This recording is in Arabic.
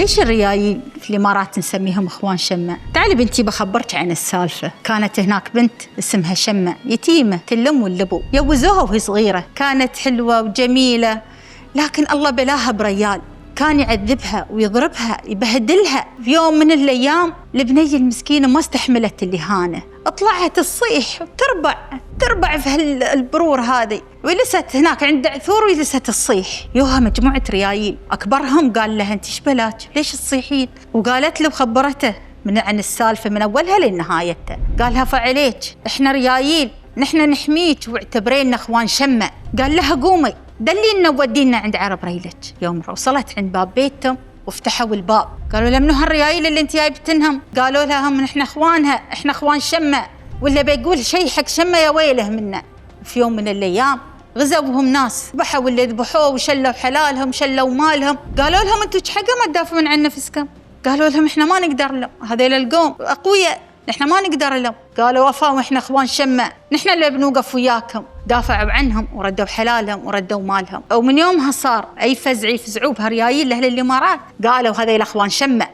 ليش الريايل في الإمارات نسميهم إخوان شمة؟ تعالي بنتي بخبرك عن السالفة. كانت هناك بنت اسمها شمة، يتيمة الأم والأبو، يوزوها وهي صغيرة، كانت حلوة وجميلة، لكن الله بلاها بريال، كان يعذبها ويضربها يبهدلها. في يوم من الأيام البنية المسكينة ما استحملت الإهانة، طلعت تصيح وتربع في البرور هذه، وجلست هناك عند عثور وجلست تصيح. يوها مجموعة ريايل أكبرهم قال لها أنت إيش بلاك ليش تصيحين؟ وقالت له وخبرته عن السالفة من أولها لنهايتها. قالها فعليك إحنا ريايل، نحن نحميك واعتبرينا إخوان شمة. قال لها قومي دلينا ودينا عند عرب ريلك. يوم وصلت عند باب بيتهم وفتحوا الباب، قالوا لها منو هالريايل اللي انت جايبتنهم؟ قالوا لها هم احنا اخوانها، احنا اخوان شمة، ولا بيقول شيء حق شمة يا ويله منا. في يوم من الايام غزوهم ناس، ذبحوا اللي ذبحوه وشلوا حلالهم شلوا مالهم. قالوا لهم انتم حقا ما تدافعون عن نفسكم؟ قالوا لهم احنا ما نقدر لهم، هذيل القوم اقوياء احنا ما نقدر لهم. قالوا وفا واحنا اخوان شمة، نحن اللي بنوقف وياكم. دافعوا عنهم وردوا حلالهم وردوا مالهم. ومن يومها صار اي فزع يفزعوه بهالريايل لاهل الامارات قالوا هذيل اخوان شمة.